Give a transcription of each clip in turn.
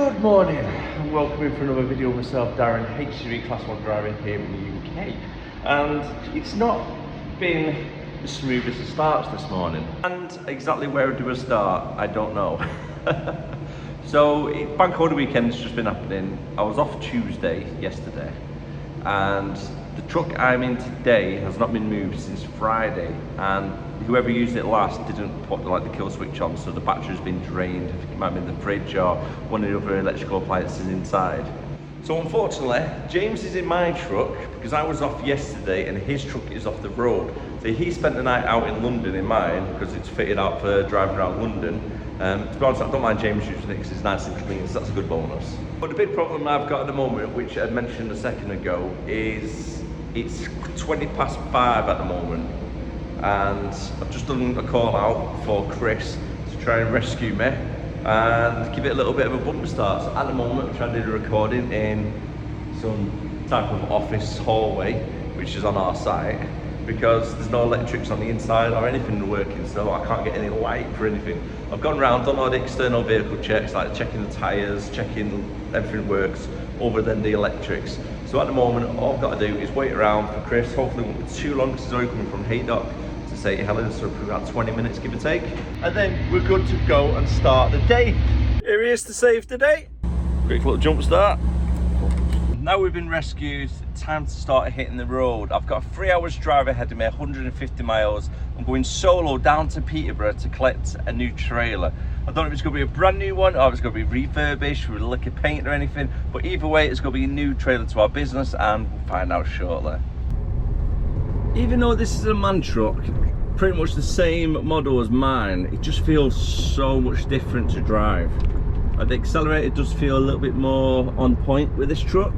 Good morning and welcome in for another video with myself, Darren, HGV Class 1 driver here in the UK. And it's not been as smooth as the starts this morning. And exactly where do I start? I don't know. So, bank holiday weekend's just been happening. I was off Tuesday, yesterday, and the truck I'm in today has not been moved since Friday, and whoever used it last didn't put the kill switch on, so the battery's been drained. I think it might have been the fridge or one of the other electrical appliances inside. So unfortunately, James is in my truck because I was off yesterday and his truck is off the road. So he spent the night out in London in mine because it's fitted out for driving around London. To be honest, I don't mind James using it because it's nice and clean, so that's a good bonus. But the big problem I've got at the moment, which I mentioned a second ago, is it's 20 past 5 at the moment. And I've just done a call out for Chris to try and rescue me and give it a little bit of a bumper start. So at the moment I'm trying to do the recording in some type of office hallway which is on our site, because there's no electrics on the inside or anything working, so I can't get any light for anything. I've gone around, done all the external vehicle checks, like checking the tyres, checking everything works other than the electrics. So at the moment all I've got to do is wait around for Chris. Hopefully it won't be too long because he's already coming from Haydock to say hello, so probably about 20 minutes give or take, and then we're good to go and start the day. Here he is to save the day. Quick little jump start. Now we've been rescued, time to start hitting the road. I've got a 3 hours drive ahead of me, 150 miles. I'm going solo down to Peterborough to collect a new trailer. I don't know if it's going to be a brand new one or if it's going to be refurbished with a lick of paint or anything, but either way it's going to be a new trailer to our business, and we'll find out shortly. Even though this is a man truck, pretty much the same model as mine, it just feels so much different to drive. The accelerator does feel a little bit more on point with this truck.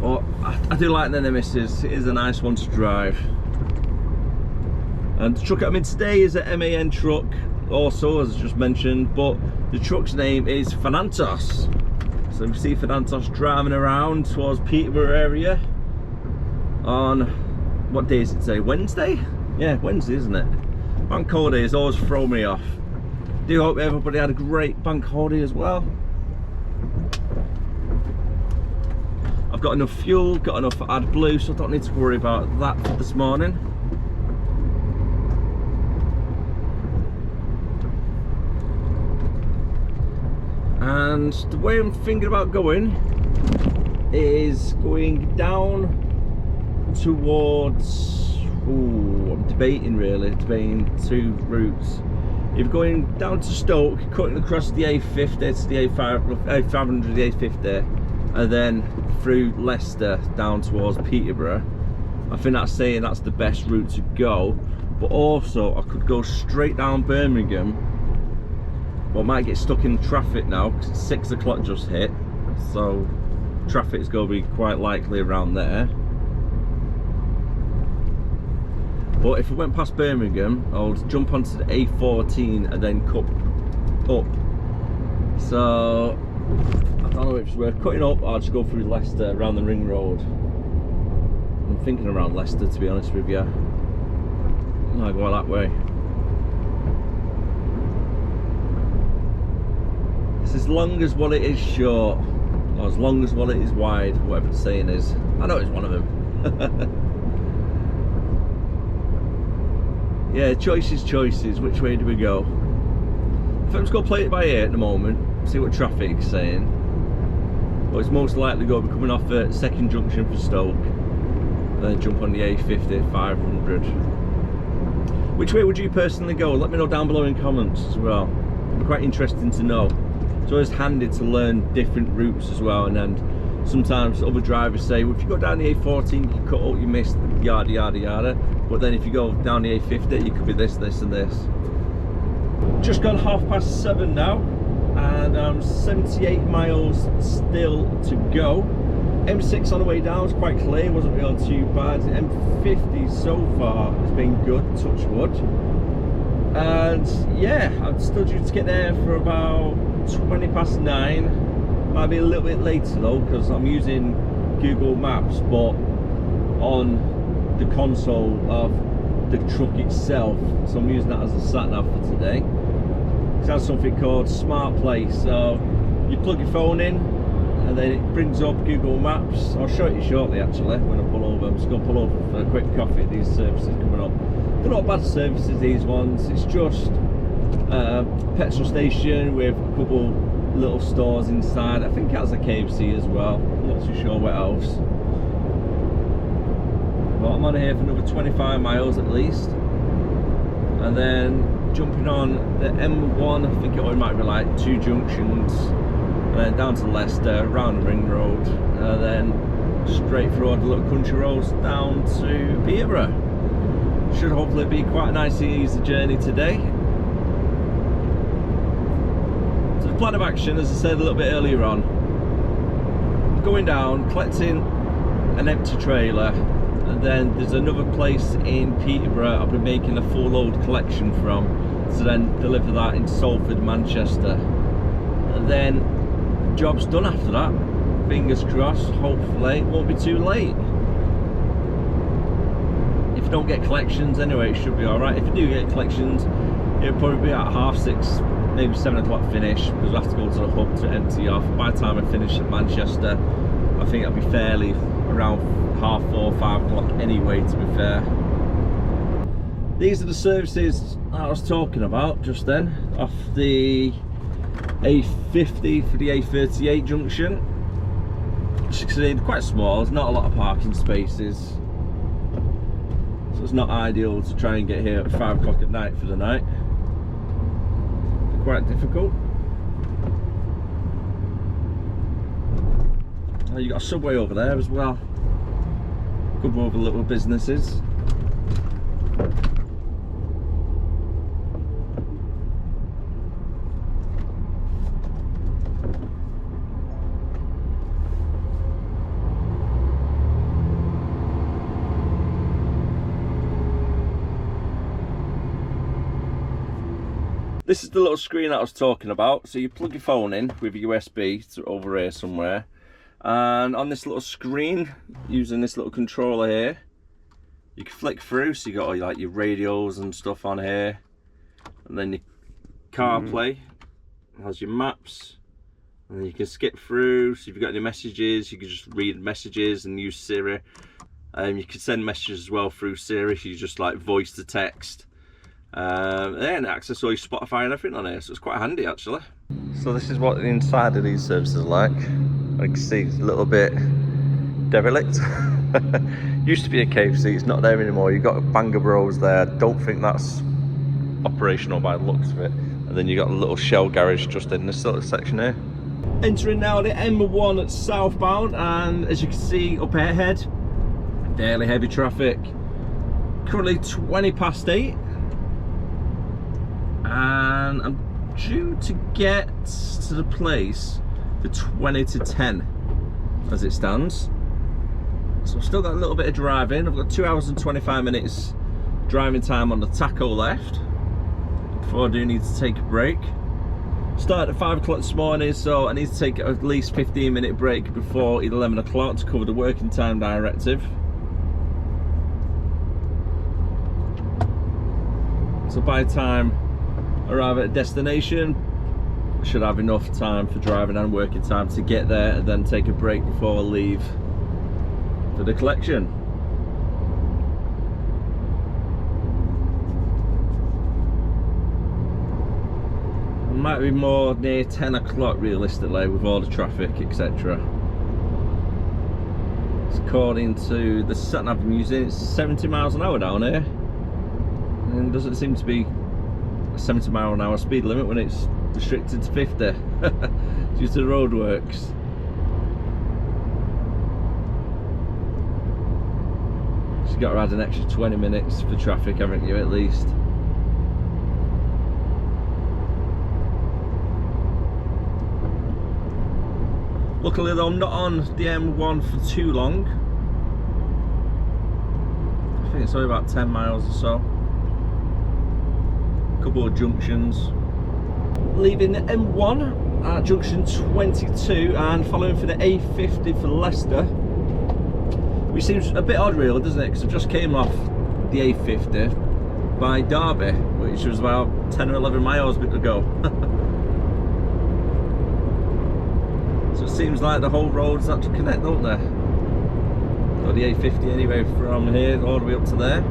But I do like the Nemesis, it is a nice one to drive. And the truck I'm in today is a MAN truck also, as I just mentioned, but the truck's name is Fanantos. So you see Fanantos driving around towards Peterborough area on, what day is it today? Wednesday? Yeah, Wednesday, isn't it? Bank holiday has always thrown me off. Do hope everybody had a great bank holiday as well. I've got enough fuel, got enough for AdBlue, so I don't need to worry about that for this morning. And the way I'm thinking about going is going down towards, I'm debating two routes. If going down to Stoke, cutting across the A50 to the A500, the A50, and then through Leicester down towards Peterborough. I think that's the best route to go. But also I could go straight down Birmingham, but I might get stuck in traffic now because it's 6 o'clock just hit, so traffic is going to be quite likely around there. But if I went past Birmingham, I would jump onto the A14 and then cut up. So I don't know if it's worth cutting up or just go through Leicester around the ring road. I'm thinking around Leicester, to be honest with you. I'll go that way. It's as long as what it is short, or as long as what it is wide, whatever the saying is. I know it's one of them. Yeah, choices. Which way do we go? I think I'm just going to play it by ear at the moment, see what traffic is saying. But it's most likely going to be coming off at second junction for Stoke, and then jump on the A50 500. Which way would you personally go? Let me know down below in comments as well. It'd be quite interesting to know. It's always handy to learn different routes as well, and then sometimes other drivers say, well, if you go down the A14 you cut out, you missed yada yada yada, but then if you go down the A50 you could be this and this. Just gone 7:30 now, and I'm 78 miles still to go. M6 on the way down was quite clear, wasn't really too bad. M50 so far has been good, touch wood. And yeah, I'm still due to get there for about 20 past 9. Might be a little bit later though, because I'm using Google Maps, but on the console of the truck itself, so I'm using that as a sat nav for today. It has something called Smart Play, so you plug your phone in and then it brings up Google Maps. I'll show it you shortly actually when I pull over. I'm just going to pull over for a quick coffee at these services coming up. They're not bad services, these ones. It's just a petrol station with a couple little stores inside. I think it has a KFC as well. I'm not too sure what else. But I'm on here for another 25 miles at least. And then jumping on the M1, I think it might be like 2 junctions. And then down to Leicester, around the Ring Road. And then straight through all the little country roads down to Peterborough. Should hopefully be quite a nice and easy journey today. So the plan of action, as I said a little bit earlier on, going down, collecting an empty trailer, and then there's another place in Peterborough I'll be making a full load collection from, to then deliver that in Salford, Manchester. And then job's done after that. Fingers crossed, hopefully it won't be too late. If you don't get collections anyway, it should be alright. If you do get collections, it'll probably be at 6:30, maybe 7 o'clock finish, because I have to go to the hub to empty off. By the time I finish at Manchester, I think it'll be fairly around 4:30, 5 o'clock anyway, to be fair. These are the services I was talking about just then, off the A50 for the A38 junction. As you can see, quite small, there's not a lot of parking spaces. So it's not ideal to try and get here at 5 o'clock at night for the night. Quite difficult. You got a Subway over there as well. A couple of other little businesses. This is the little screen that I was talking about. So you plug your phone in with a USB to over here somewhere, and on this little screen, using this little controller here, you can flick through. So you got all like your radios and stuff on here, and then your CarPlay has your maps, and then you can skip through. So if you've got any messages, you can just read messages and use Siri. You can send messages as well through Siri. You just like voice to text. And access all your Spotify and everything on here, so it's quite handy actually. So this is what the inside of these services are like. I can see it's a little bit derelict. Used to be a KFC, it's not there anymore. You've got Banger Bros there. Don't think that's operational by the looks of it. And then you got a little Shell garage just in this little section here. Entering now the M1 at southbound, and as you can see up ahead, fairly heavy traffic. Currently 8:20. And I'm due to get to the place for 10:20 as it stands. So I've still got a little bit of driving. I've got 2 hours and 25 minutes driving time on the tacho left before I do need to take a break. Started at 5 o'clock this morning, so I need to take at least 15-minute break before 11 o'clock to cover the working time directive. So by the time I arrive at a destination, I should have enough time for driving and working time to get there and then take a break before I leave for the collection. It might be more near 10 o'clock realistically with all the traffic, etc. According to the sat-nav I'm using, it's 70 miles an hour down here, and doesn't seem to be 70 mile an hour speed limit when it's restricted to 50 due to the roadworks. So you've got to add an extra 20 minutes for traffic, haven't you, at least? Luckily though, I'm not on the M1 for too long. I think it's only about 10 miles or so. Couple of junctions. Leaving the M1 at junction 22 and following for the A50 for Leicester, which seems a bit odd really, doesn't it, because I just came off the A50 by Derby, which which was about 10 or 11 miles to go. So it seems like the whole roads actually connect, don't they? Or the A50 anyway, from here all the way up to there.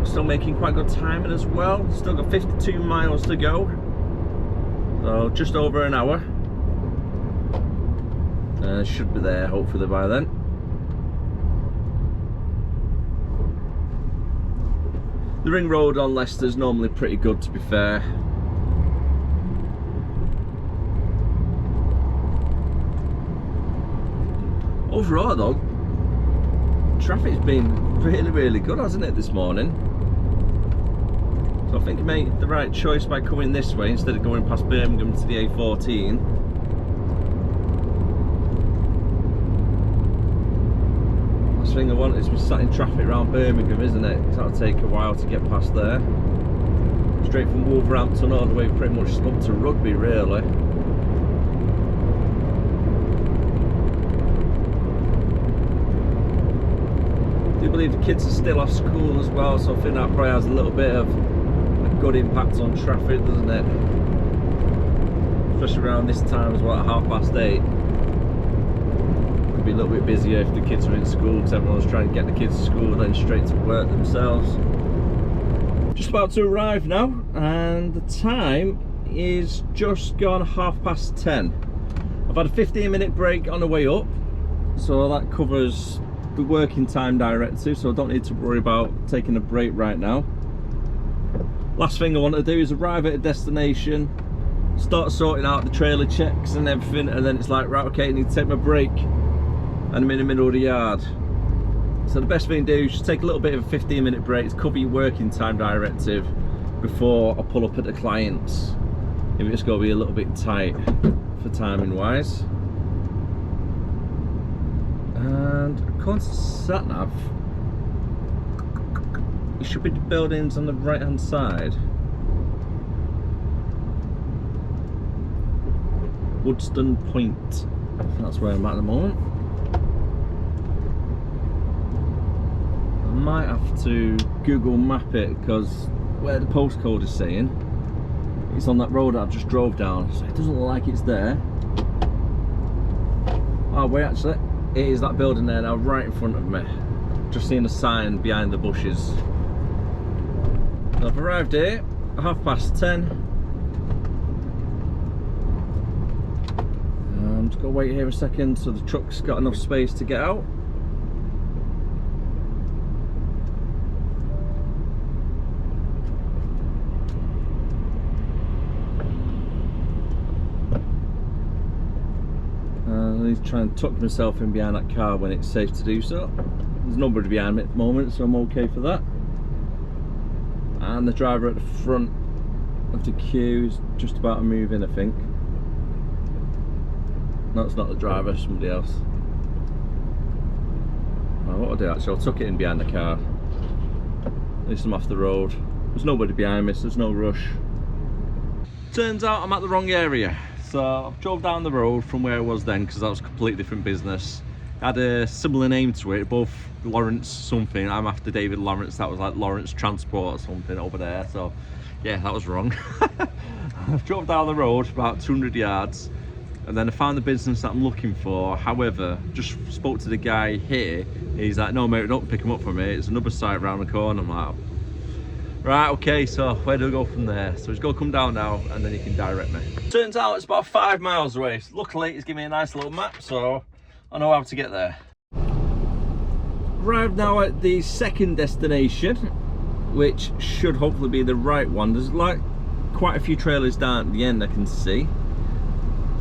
Still making quite good timing as well. Still got 52 miles to go. So just over an hour. Should be there hopefully by then. The ring road on Leicester's normally pretty good, to be fair. Overall though, traffic's been really good, hasn't it, this morning? So I think I made the right choice by coming this way instead of going past Birmingham to the A14. Last thing I want is to be sat in traffic around Birmingham, isn't it? Because that'll take a while to get past there. Straight from Wolverhampton all the way pretty much up to Rugby, really. I do believe the kids are still off school as well, so I think that probably has a little bit of a good impact on traffic, doesn't it? Especially around this time as well, at 8:30. Could be a little bit busier if the kids are in school, because everyone's trying to get the kids to school and then straight to work themselves. Just about to arrive now, and the time is just gone 10:30. I've had a 15-minute break on the way up, so that covers the working time directive, so I don't need to worry about taking a break right now. Last thing I want to do is arrive at a destination, start sorting out the trailer checks and everything, and then it's like, right, okay, I need to take my break and I'm in the middle of the yard. So the best thing to do is just take a little bit of a 15-minute break to cover your working time directive before I pull up at the clients, if it's going to be a little bit tight for timing wise. And according to SatNav, it should be the buildings on the right hand side. Woodston Point, I think that's where I'm at the moment. I might have to Google map it, because where the postcode is saying it's on that road that I've just drove down, so it doesn't look like it's there. Oh wait, actually it is that building there now, right in front of me. Just seeing a sign behind the bushes. So I've arrived here at 10:30. I'm just gonna wait here a second so the truck's got enough space to get out. I need to try and tuck myself in behind that car when it's safe to do so. There's nobody behind me at the moment, so I'm okay for that. And the driver at the front of the queue is just about to move in, I think. No, it's not the driver, somebody else. Well, what I'll do actually, I'll tuck it in behind the car. At least I'm off the road. There's nobody behind me, so there's no rush. Turns out I'm at the wrong area. So I've drove down the road from where I was then, because that was a completely different business. It had a similar name to it, both Lawrence something. I'm after David Lawrence, that was like Lawrence Transport or something over there. So yeah, that was wrong. I drove down the road about 200 yards and then I found the business that I'm looking for. However, just spoke to the guy here. He's like, no mate, don't pick him up for me, it's another site around the corner. I'm like, right, okay, so where do I go from there? So he's got to come down now and then he can direct me. Turns out it's about 5 miles away. Luckily he's given me a nice little map, so I know how to get there. Arrived now at the second destination, which should hopefully be the right one. There's like quite a few trailers down at the end I can see,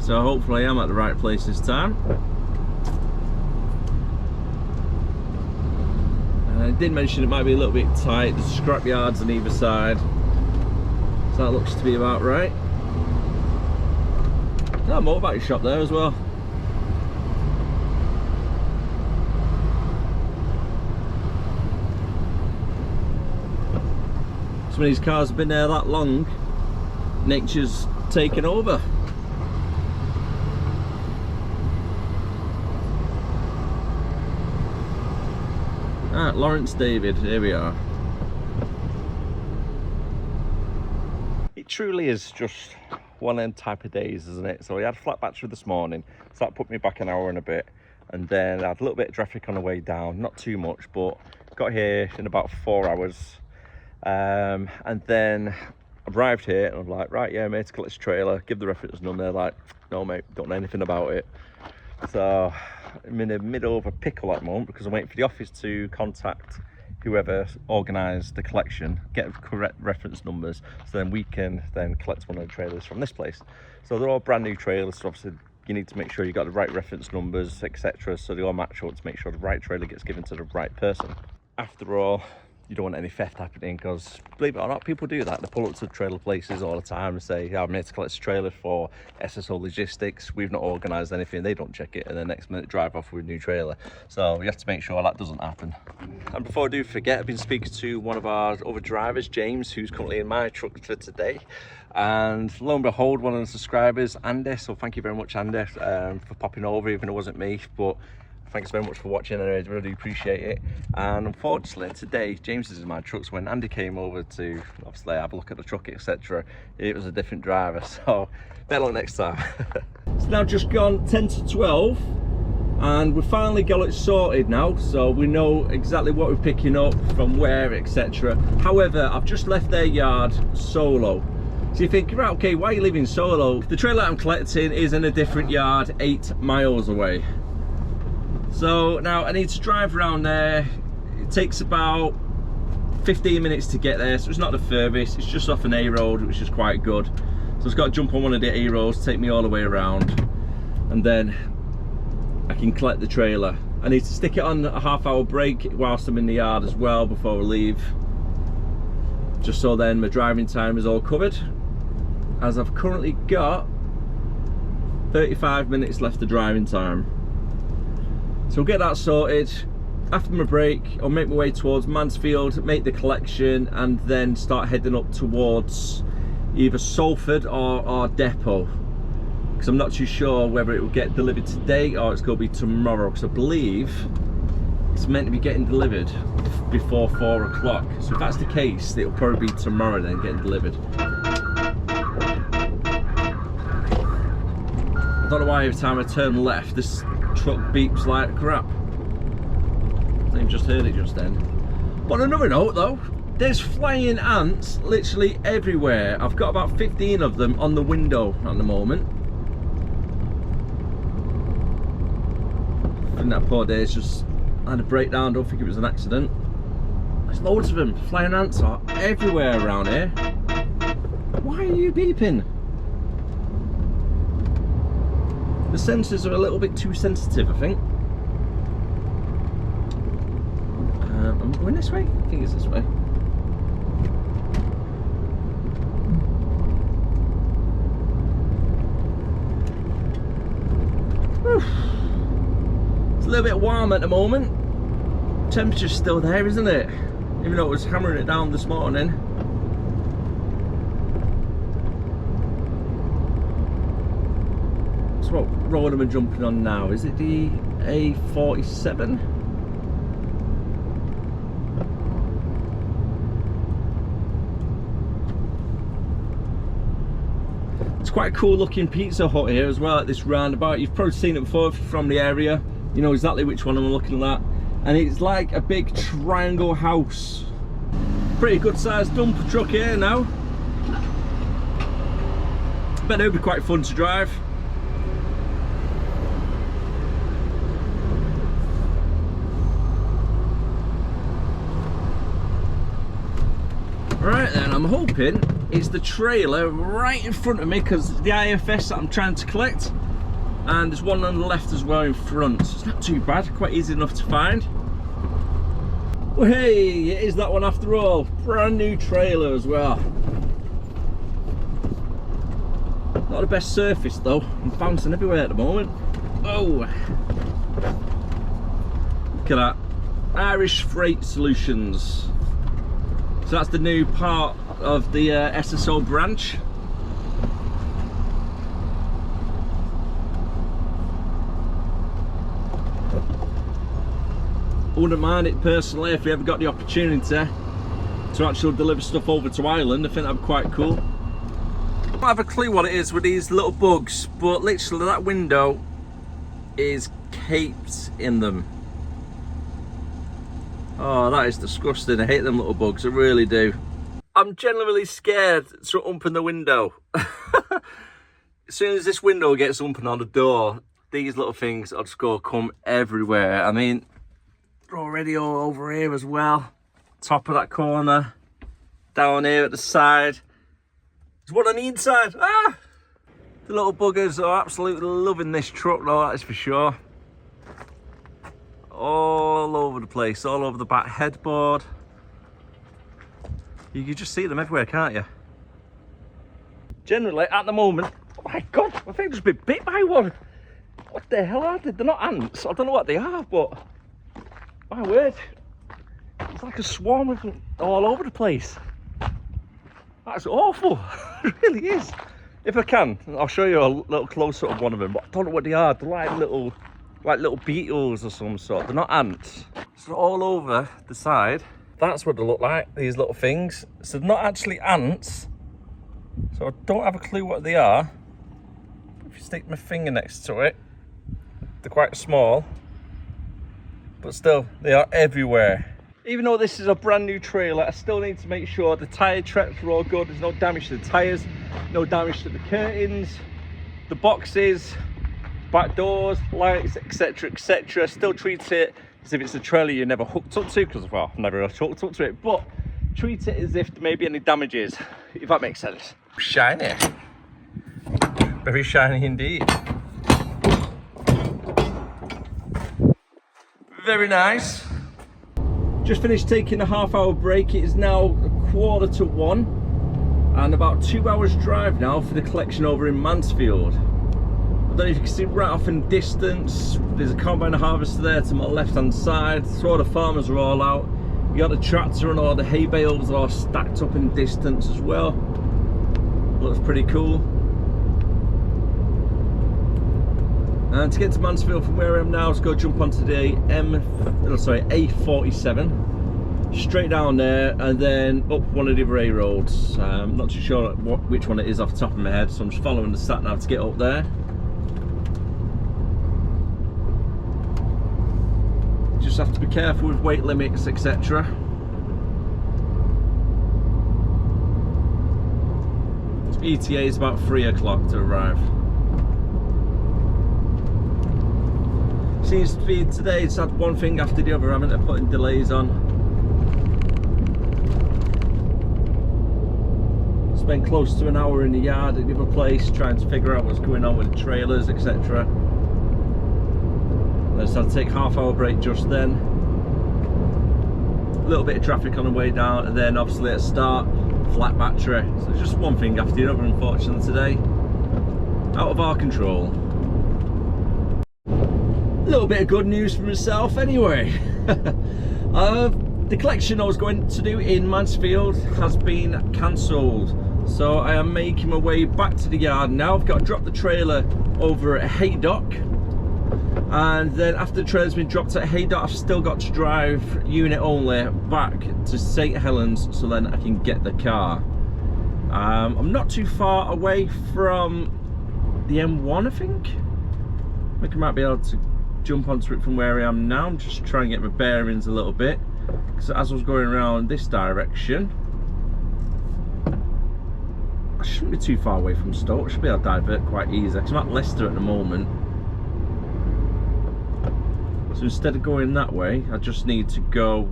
so hopefully I'm at the right place this time. I did mention it might be a little bit tight. There's scrap yards on either side, so that looks to be about right. There's a motorbike shop there as well. Some of these cars have been there that long, nature's taken over. Ah, Lawrence David, here we are. It truly is just one of them type of days, isn't it? So we had a flat battery this morning, so that put me back an hour and a bit, and then I had a little bit of traffic on the way down, not too much, but got here in about 4 hours, and then arrived here and I'm like, right, yeah mate, collect this trailer, give the reference number. They're like, no mate, don't know anything about it. So I'm in the middle of a pickle at the moment because I'm waiting for the office to contact whoever organised the collection, get correct reference numbers, so then we can then collect one of the trailers from this place. So they're all brand new trailers, so obviously you need to make sure you got the right reference numbers, etc., so they all match up to make sure the right trailer gets given to the right person. After all, you don't want any theft happening, because believe it or not, people do that. They pull up to trailer places all the time and say, yeah, I'm here to collect this trailer for SSO Logistics, we've not organised anything. They don't check it, and the next minute drive off with a new trailer. So you have to make sure that doesn't happen. And before I do forget, I've been speaking to one of our other drivers, James, who's currently in my truck for today, and lo and behold, one of the subscribers, Andy, so thank you very much, Andy, for popping over, even though it wasn't me, but thanks very much for watching. I really appreciate it. And unfortunately today James is in my truck, so when Andy came over to obviously have a look at the truck, etc., it was a different driver, so better luck next time. It's now just gone 10 to 12 and we finally got it sorted now, so we know exactly what we're picking up from where, etc. However, I've just left their yard solo. So you think, right, okay, why are you leaving solo? The trailer I'm collecting is in a different yard 8 miles away. So now I need to drive around there. It takes about 15 minutes to get there, so it's not the furthest, it's just off an A road, which is quite good. So I've got to jump on one of the A roads, take me all the way around, and then I can collect the trailer. I need to stick it on a half-hour break whilst I'm in the yard as well before we leave, just so then my driving time is all covered, as I've currently got 35 minutes left of driving time. So we'll get that sorted. After my break, I'll make my way towards Mansfield, make the collection, and then start heading up towards either Salford or Depot, because I'm not too sure whether it will get delivered today or it's going to be tomorrow, because I believe it's meant to be getting delivered before 4 o'clock. So if that's the case, it'll probably be tomorrow then getting delivered. I don't know why every time I turn left this truck beeps like crap. I think just heard it just then. But on another note though, there's flying ants literally everywhere. I've got about 15 of them on the window at the moment. I think that poor day's just had a breakdown, don't think it was an accident. There's loads of them. Flying ants are everywhere around here. Why are you beeping? The sensors are a little bit too sensitive, I think. I'm going this way? I think it's this way. Whew. It's a little bit warm at the moment. Temperature's still there, isn't it? Even though it was hammering it down this morning. What road am I jumping on now? Is it the A47? It's quite a cool looking Pizza Hut here as well at this roundabout. You've probably seen it before if you're from the area. You know exactly which one I'm looking at. And it's like a big triangle house. Pretty good sized dumper truck here now. Bet it'll be quite fun to drive. Right then, I'm hoping it's the trailer right in front of me, because the IFS that I'm trying to collect, and there's one on the left as well in front, so it's not too bad, quite easy enough to find. Well, hey, it is that one after all. Brand new trailer as well. Not the best surface though, I'm bouncing everywhere at the moment. Oh, look at that. Irish Freight Solutions. So that's the new part of the SSO branch. wouldn't mind it personally if we ever got the opportunity to actually deliver stuff over to Ireland. I think that'd be quite cool. I don't have a clue what it is with these little bugs, but literally that window is caped in them. Oh, that is disgusting. I hate them little bugs, I really do. I'm genuinely scared to open the window. As soon as this window gets open on the door, these little things are just going to come everywhere. I mean, they're already all over here as well. Top of that corner, down here at the side. There's one on the inside. Ah! The little buggers are absolutely loving this truck though, that is for sure. All over the place, all over the back headboard. You can just see them everywhere, can't you? Generally, at the moment, oh my God, I think I've just been bit by one. What the hell are they? They're not ants. I don't know what they are, but my word, it's like a swarm of them all over the place. That's awful. It really is. If I can, I'll show you a little close-up of one of them, but I don't know what they are. They're like little beetles or some sort. They're not ants. So all over the side, that's what they look like, these little things. So they're not actually ants. So I don't have a clue what they are. If you stick my finger next to it, they're quite small, but still, they are everywhere. Even though this is a brand new trailer, I still need to make sure the tyre tracks are all good. There's no damage to the tyres, no damage to the curtains, the boxes, back doors, lights, etc, etc. Still treat it as if it's a trailer you're never hooked up to, because, well, I've never hooked up to it, but treat it as if there may be any damages, if that makes sense. Shiny. Very shiny indeed. Very nice. Just finished taking a half-hour break. It is now 1:45 and about 2 hours drive now for the collection over in Mansfield. I don't know if you can see right off in the distance, there's a combine harvester there to my left hand side, so all the farmers are all out. You got the tractor and all the hay bales are all stacked up in the distance as well. Looks pretty cool. And to get to Mansfield from where I am now, let's go jump onto the A47, straight down there and then up one of the other A roads. I'm not too sure which one it is off the top of my head, so I'm just following the sat nav to get up there. Just have to be careful with weight limits, etc. ETA is about 3 o'clock to arrive. Seems to be today, it's had one thing after the other, haven't they, putting delays on. Spent close to an hour in the yard at the other place trying to figure out what's going on with the trailers, etc. I just had to take a half-hour break just then. A little bit of traffic on the way down, and then obviously at start, flat battery. So it's just one thing after the other, unfortunately, today. Out of our control. A little bit of good news for myself anyway. The collection I was going to do in Mansfield has been cancelled, so I am making my way back to the yard now. I've got to drop the trailer over at Haydock, and then after the trailer's been dropped at Haydock, I've still got to drive unit only back to St Helens so then I can get the car. I'm not too far away from the M1, I think I might be able to jump onto it from where I am now. I'm just trying to get my bearings a little bit, because as I was going around this direction, I shouldn't be too far away from Stoke. I should be able to divert quite easy, because I'm at Leicester at the moment. So instead of going that way, I just need to go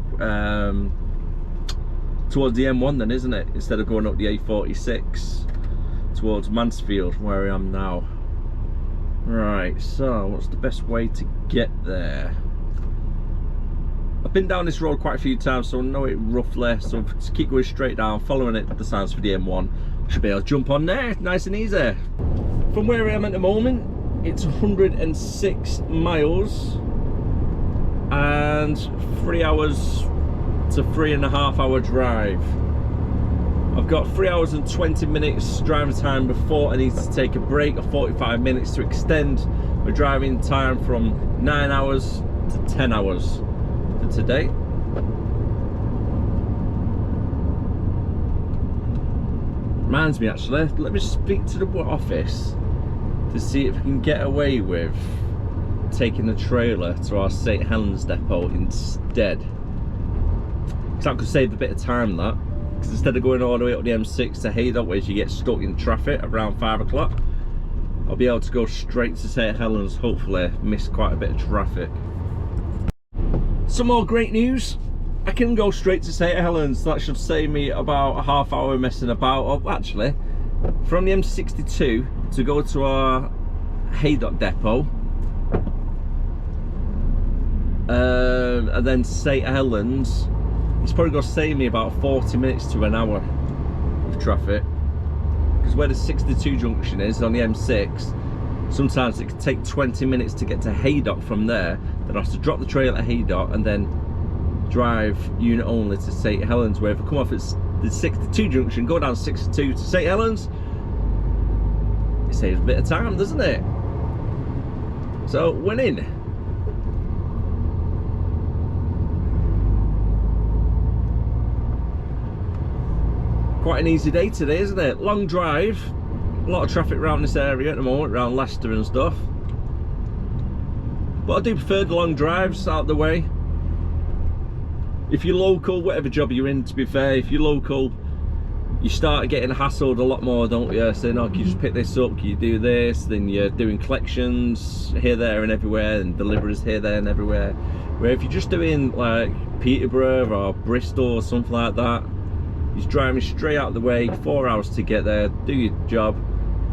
towards the M1 then, isn't it? Instead of going up the A46 towards Mansfield from where I am now. Right, so what's the best way to get there? I've been down this road quite a few times, so I know it roughly. So to keep going straight down, following it, the signs for the M1, should be able to jump on there, nice and easy. From where I am at the moment, it's 106 miles and 3 hours to 3.5 hour drive. I've got 3 hours and 20 minutes driving time before I need to take a break of 45 minutes to extend my driving time from 9 hours to 10 hours. The today. Reminds me actually, let me speak to the office to see if we can get away with taking the trailer to our St Helens depot instead. Because that could save a bit of time, that. Because instead of going all the way up the M6 to Haydock, where you get stuck in traffic around 5 o'clock, I'll be able to go straight to St Helens, hopefully miss quite a bit of traffic. Some more great news. I can go straight to St Helens. That should save me about a half hour messing about. Oh, actually, from the M62 to go to our Haydock depot, and then St Helens, it's probably going to save me about 40 minutes to an hour of traffic. Because where the 62 junction is on the M6, sometimes it can take 20 minutes to get to Haydock from there. Then I have to drop the trailer at Haydock and then drive unit only to St Helens, where if I come off at the 62 junction, go down 62 to St Helens, it saves a bit of time, doesn't it? So, winning. Quite an easy day today, isn't it? Long drive, a lot of traffic around this area at the moment, around Leicester and stuff. But I do prefer the long drives out of the way. If you're local, whatever job you're in, to be fair, if you're local, you start getting hassled a lot more, don't you? Saying, oh, can you just pick this up, can you do this? Then you're doing collections here, there and everywhere, and deliveries here, there and everywhere. Where if you're just doing like Peterborough or Bristol or something like that, you're driving straight out the way, 4 hours to get there, do your job,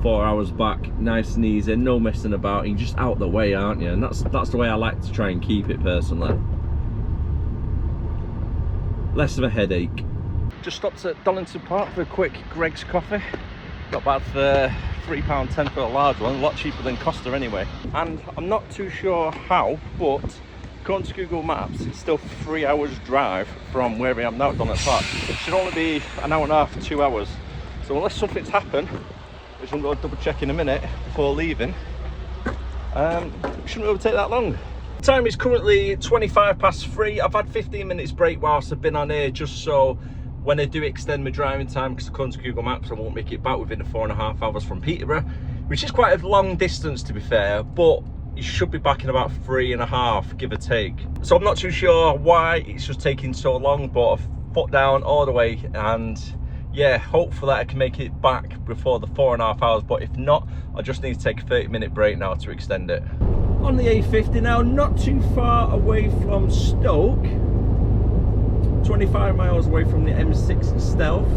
4 hours back, nice and easy, no messing about, and you're just out the way, aren't you? And that's the way I like to try and keep it personally. Less of a headache. Just stopped at Donington Park for a quick Greg's coffee. Not bad for £3.10 for a large one, a lot cheaper than Costa anyway. And I'm not too sure how, but according to Google Maps, it's still 3 hours drive from where I am now at Donington Park. It should only be an hour and a half, 2 hours. So unless something's happened, which I'm going to double check in a minute before leaving, it shouldn't really take that long. Time is currently 3:25. I've had 15 minutes break whilst I've been on here, just so when I do extend my driving time, because according to Google Maps I won't make it back within the 4.5 hours from Peterborough, which is quite a long distance to be fair, but you should be back in about 3.5, give or take. So I'm not too sure why it's just taking so long, but I've put down all the way, and yeah, hopefully I can make it back before the 4.5 hours, but if not, I just need to take a 30-minute break now to extend it. On the A50 now, not too far away from Stoke, 25 miles away from the M6 Stealth.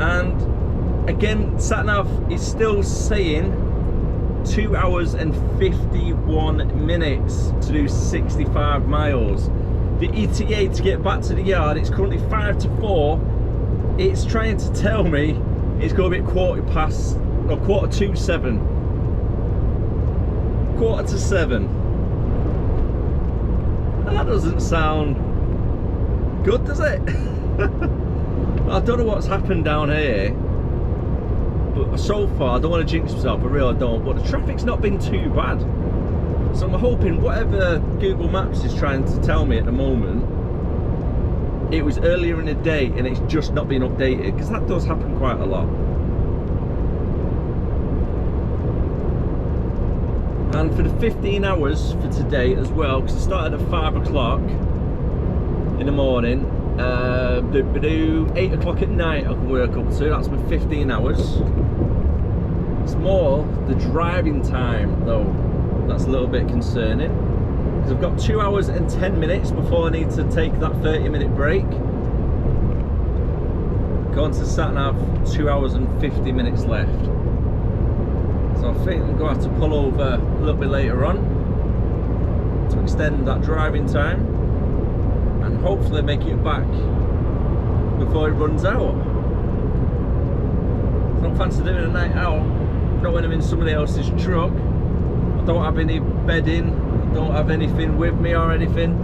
And again, SatNav is still saying 2 hours and 51 minutes to do 65 miles. The ETA to get back to the yard, it's currently 5 to 4. It's trying to tell me it's going to be quarter to 7. Quarter to 7. That doesn't sound good, does it? I don't know what's happened down here, but so far, I don't want to jinx myself, I really don't, but the traffic's not been too bad. So I'm hoping whatever Google Maps is trying to tell me at the moment, it was earlier in the day and it's just not been updated, because that does happen quite a lot. And for the 15 hours for today as well, because it started at 5 o'clock in the morning, 8 o'clock at night I can work up to, that's my 15 hours. It's more the driving time though, that's a little bit concerning, because I've got 2 hours and 10 minutes before I need to take that 30-minute break. Going to SatNav, 2 hours and 50 minutes left. So I think I'm going to have to pull over a little bit later on to extend that driving time and hopefully make it back before it runs out. I don't fancy doing a night out, not when I'm in somebody else's truck. I don't have any bedding, I don't have anything with me or anything.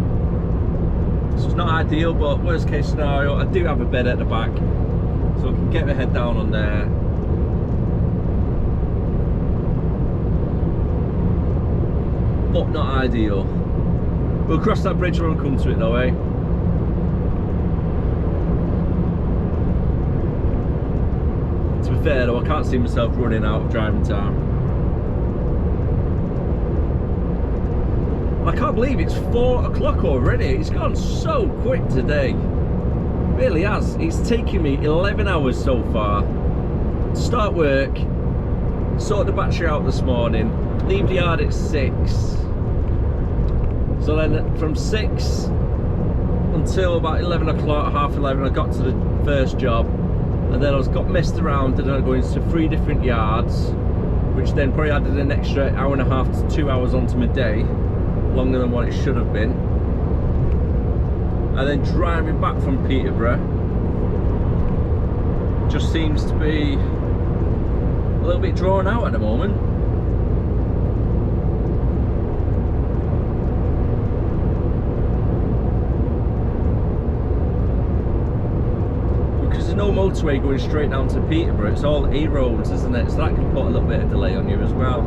So it's not ideal, but worst case scenario, I do have a bed at the back, so I can get my head down on there. but not ideal. We'll cross that bridge when we come to it though, eh? To be fair though, I can't see myself running out of driving time. I can't believe it's 4 o'clock already. It's gone so quick today. It really has. It's taken me 11 hours so far to start work, sort the battery out this morning, leave the yard at 6. So then from 6 until about 11 o'clock, half 11, I got to the first job, and then I got messed around and I going to 3 different yards, which then probably added an extra hour and a half to 2 hours onto my day, longer than what it should have been. And then driving back from Peterborough just seems to be a little bit drawn out at the moment. Because there's no motorway going straight down to Peterborough, it's all A roads, isn't it? So that can put a little bit of delay on you as well.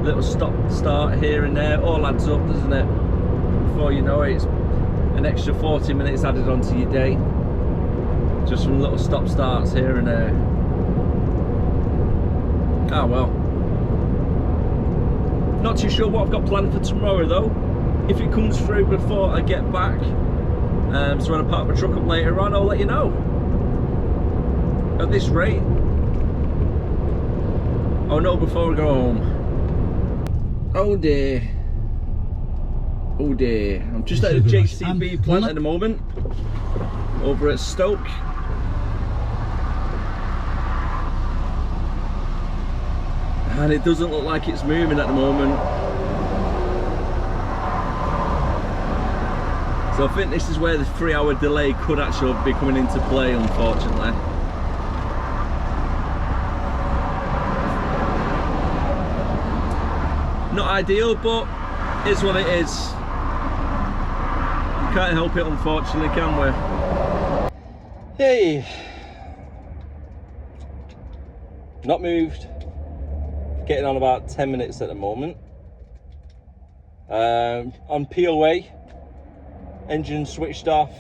Little stop start here and there, all adds up, doesn't it? Before you know it, it's an extra 40 minutes added onto your day, just from little stop starts here and there. Ah well, not too sure what I've got planned for tomorrow though, if it comes through before I get back. So when I park my truck up later on, I'll let you know. At this rate, I'll know before I go home. Oh dear, oh dear. I'm just at a JCB plant at the moment, over at Stoke. And it doesn't look like it's moving at the moment. So I think this is where the 3-hour delay could actually be coming into play, unfortunately. Not ideal, but it's what it is. Can't help it, unfortunately, can we? Hey, not moved. Getting on about 10 minutes at the moment. On POA, engine switched off.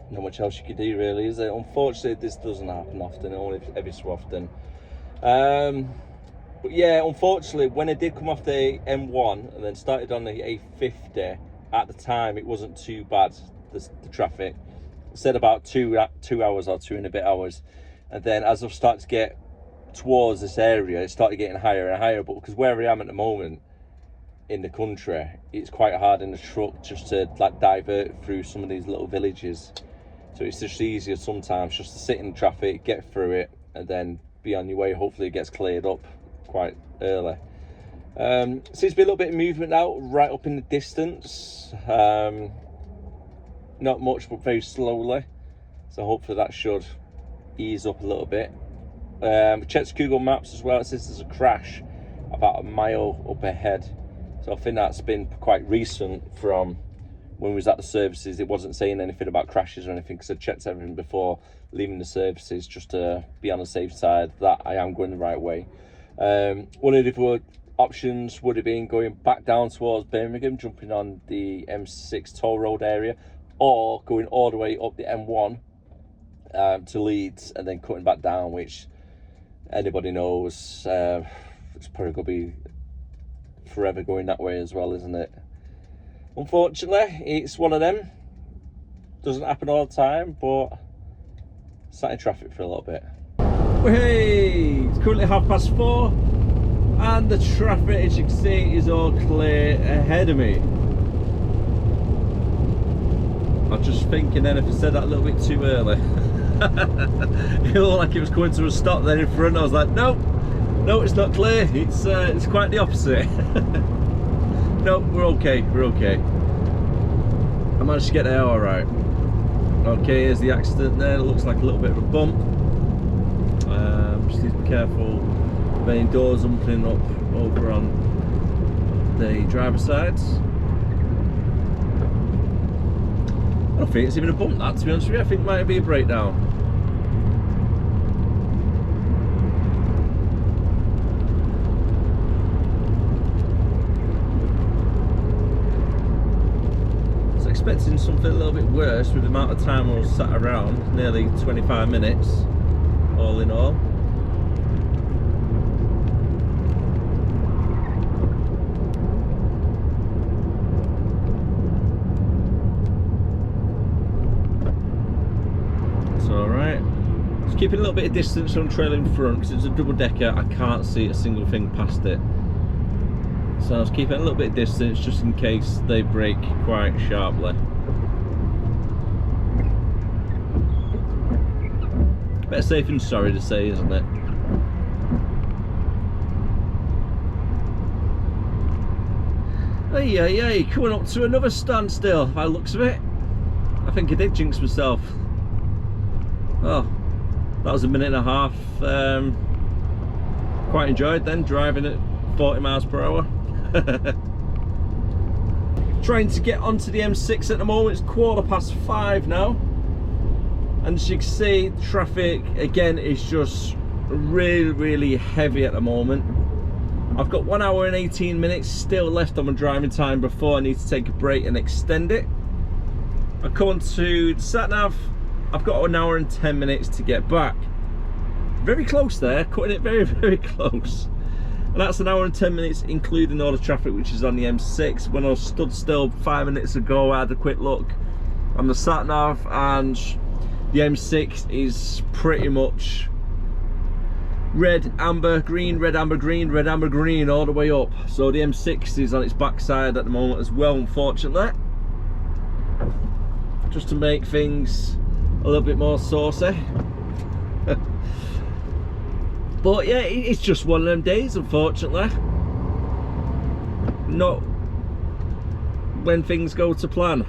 Not much else you could do, really, is there? Unfortunately, this doesn't happen often, only every so often. But yeah, unfortunately, when I did come off the M1 and then started on the A50, at the time it wasn't too bad, the traffic. It said about 2 hours or 2 and a bit hours. And then as I've started to get towards this area, it started getting higher and higher. But because where I am at the moment in the country, it's quite hard in the truck just to like divert through some of these little villages. So it's just easier sometimes just to sit in traffic, get through it, and then be on your way. Hopefully it gets cleared up quite early. Seems to be a little bit of movement now, right up in the distance. Not much, but very slowly. So hopefully that should ease up a little bit. Checked Google Maps as well. It says there's a crash about a mile up ahead. So I think that's been quite recent from when we was at the services. It wasn't saying anything about crashes or anything because I checked everything before leaving the services just to be on the safe side that I am going the right way. One of the other options would have been going back down towards Birmingham, jumping on the M6 toll road area, or going all the way up the M1 to Leeds and then cutting back down, which anybody knows it's probably going to be forever going that way as well, isn't it? Unfortunately, it's one of them. Doesn't happen all the time, but sat in traffic for a little bit. Hey, it's currently 4:30 and the traffic, as you can see, is all clear ahead of me. I was just thinking then if I said that a little bit too early. It looked like it was coming to a stop there in front. I was like, no, it's not clear. It's quite the opposite. No, we're okay, we're okay. I managed to get there all right. Okay, here's the accident there. It looks like a little bit of a bump. Just need to be careful of any doors opening up over on the driver's sides. don't think it's even a bump, that, to be honest with you. I think it might be a breakdown. I was expecting something a little bit worse with the amount of time I was sat around, nearly 25 minutes, all in all. Keeping a little bit of distance on trail in front because it's a double decker. I can't see a single thing past it, so I was keeping a little bit of distance just in case they brake quite sharply. Better safe than sorry to say, isn't it? Hey, coming up to another standstill by the looks of it. I think I did jinx myself. Oh, that was a minute and a half. Quite enjoyed then, driving at 40 miles per hour. Trying to get onto the M6 at the moment. It's 5:15 now. And as you can see, traffic again is just really heavy at the moment. I've got 1 hour and 18 minutes still left on my driving time before I need to take a break and extend it. I come to the sat nav. I've got 1 hour and 10 minutes to get back. Very close there, cutting it very close. And that's 1 hour and 10 minutes including all the traffic which is on the M6. When I was stood still 5 minutes ago, I had a quick look on the sat nav and the M6 is pretty much red, amber, green, red, amber, green, red, amber, green all the way up. So the M6 is on its backside at the moment as well, unfortunately. Just to make things a little bit more saucy. But yeah, it's just one of them days, unfortunately. Not when things go to plan.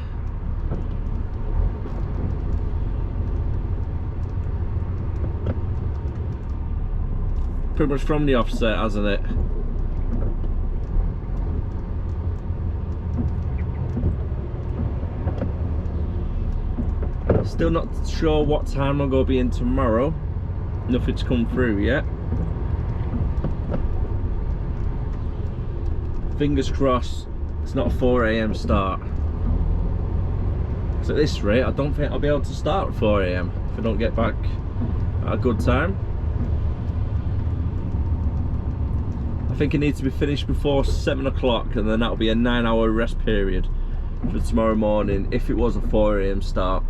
Pretty much from the offset, hasn't it? Still not sure what time I'm going to be in tomorrow. Nothing's come through yet. Fingers crossed it's not a 4 AM start. So at this rate, I don't think I'll be able to start at 4 AM if I don't get back at a good time. I think I need to be finished before 7 o'clock, and then that'll be a 9-hour rest period for tomorrow morning if it was a 4 AM start.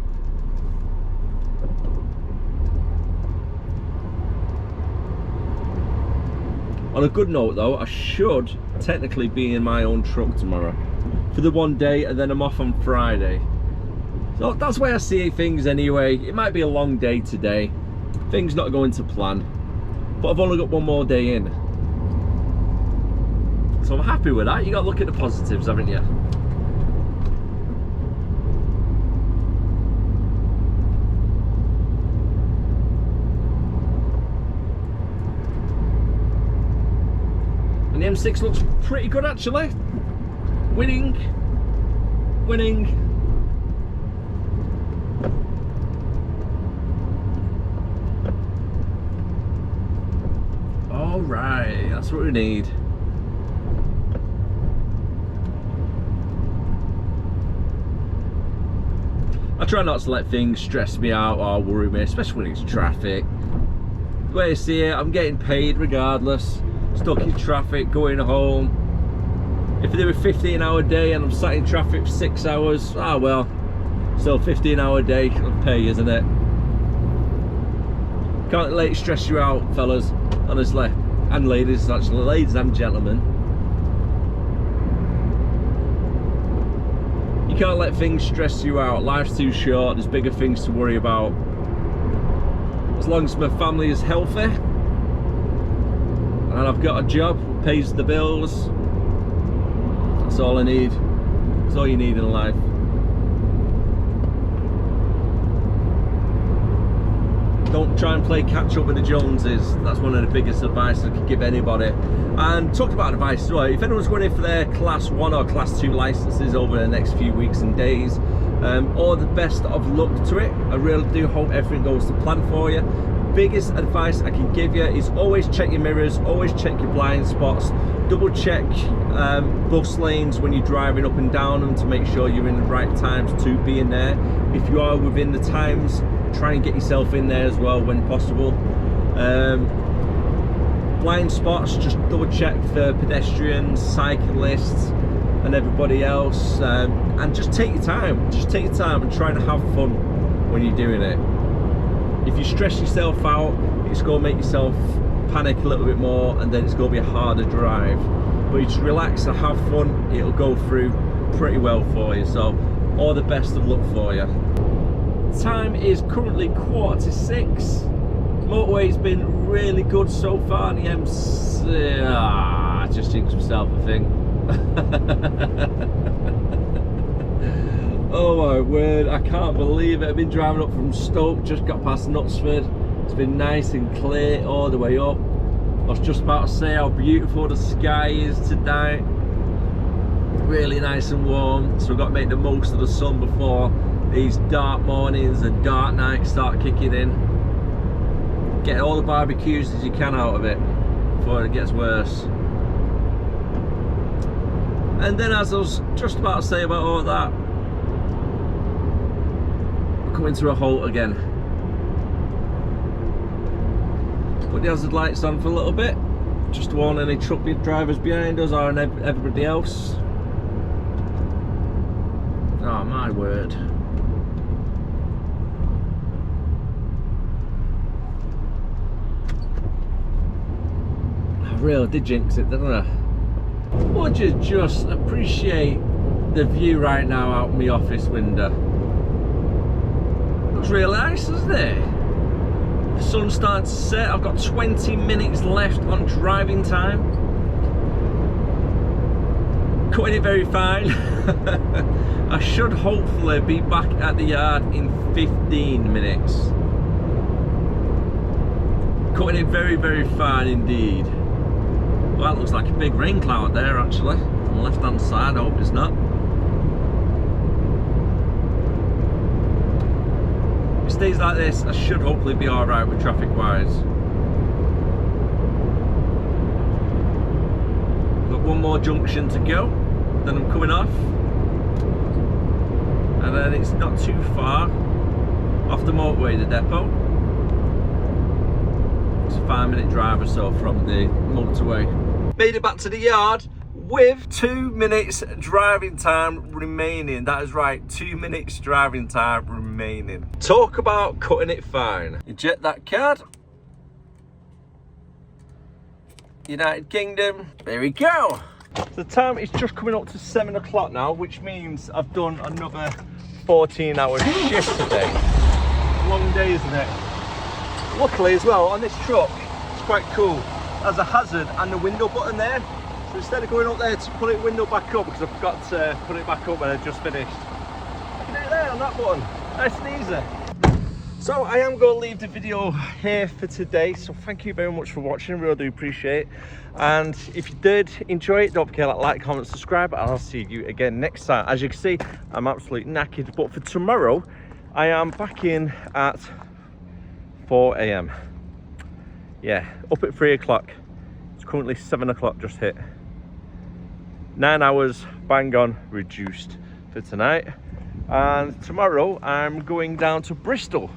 On a good note though, I should technically be in my own truck tomorrow for the one day, and then I'm off on Friday. So that's where I see things anyway. It might be a long day today, things not going to plan, but I've only got one more day in. So I'm happy with that. You got to look at the positives, haven't you? And the M6 looks pretty good actually. Winning. All right, that's what we need. I try not to let things stress me out or worry me, especially when it's traffic. The way I see it, I'm getting paid regardless. Stuck in traffic, going home. If I do a 15-hour day and I'm sat in traffic for 6 hours, ah well, still 15-hour day of pay, isn't it? Can't let it stress you out, fellas, honestly. And ladies, actually, ladies and gentlemen. You can't let things stress you out. Life's too short, there's bigger things to worry about. As long as my family is healthy and I've got a job that pays the bills, that's all I need. That's all you need in life. Don't try and play catch up with the Joneses. That's one of the biggest advice I could give anybody. And talking about advice as well, if anyone's going in for their class 1 or class 2 licenses over the next few weeks and days, All the best of luck to it. I really do hope everything goes to plan for you. Biggest advice I can give you is always check your mirrors, always check your blind spots, double check bus lanes when you're driving up and down them to make sure you're in the right times to be in there. If you are within the times, try and get yourself in there as well when possible. Blind spots, just double check for pedestrians, cyclists and everybody else, and just take your time and try to have fun when you're doing it. If you stress yourself out, it's going to make yourself panic a little bit more, and then it's going to be a harder drive. But you just relax and have fun, it'll go through pretty well for you. So all the best of luck for you. Time is currently 5:45. Motorway's been really good so far. The MC, just jinxed myself, I think. Oh my word, I can't believe it. I've been driving up from Stoke, just got past Knutsford. It's been nice and clear all the way up. I was just about to say how beautiful the sky is tonight. Really nice and warm, so we've got to make the most of the sun before these dark mornings and dark nights start kicking in. Get all the barbecues as you can out of it before it gets worse. And then, as I was just about to say about all that, coming to a halt again. Put the hazard lights on for a little bit, just to warn any truck drivers behind us or everybody else. Oh my word. I really did jinx it, didn't I? Would you just appreciate the view right now out my office window? Looks really nice, doesn't it? The sun's starting to set. I've got 20 minutes left on driving time. Cutting it very fine. I should hopefully be back at the yard in 15 minutes. Cutting it very, very fine indeed. Well, that looks like a big rain cloud there actually, on the left hand side. I hope it's not. If it stays like this, I should hopefully be alright with traffic wise. Got one more junction to go, then I'm coming off. And then it's not too far off the motorway, the depot. It's a 5-minute drive or so from the motorway. Made it back to the yard with 2 minutes driving time remaining. That is right, 2 minutes driving time remaining. Talk about cutting it fine. Eject that card. United Kingdom, there we go. The time is just coming up to 7 o'clock now, which means I've done another 14-hour shift today. Long day, isn't it? Luckily as well, on this truck, it's quite cool. There's a hazard and the window button there. So instead of going up there to put it window back up, because I forgot to put it back up when I just finished, I can do it there on that button. Nice and easy. So I am going to leave the video here for today. So thank you very much for watching. Really do appreciate it. And if you did enjoy it, don't forget to like, comment, subscribe, and I'll see you again next time. As you can see, I'm absolutely knackered. But for tomorrow, I am back in at 4 AM. Yeah, up at 3 o'clock. It's currently 7 o'clock just hit. 9 hours bang on reduced for tonight. And tomorrow I'm going down to Bristol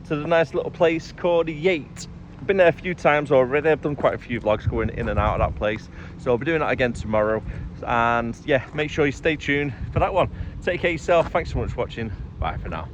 to the nice little place called Yate. I've been there a few times already. I've done quite a few vlogs going in and out of that place. So I'll be doing that again tomorrow. And yeah, make sure you stay tuned for that one. Take care of yourself. Thanks so much for watching. Bye for now.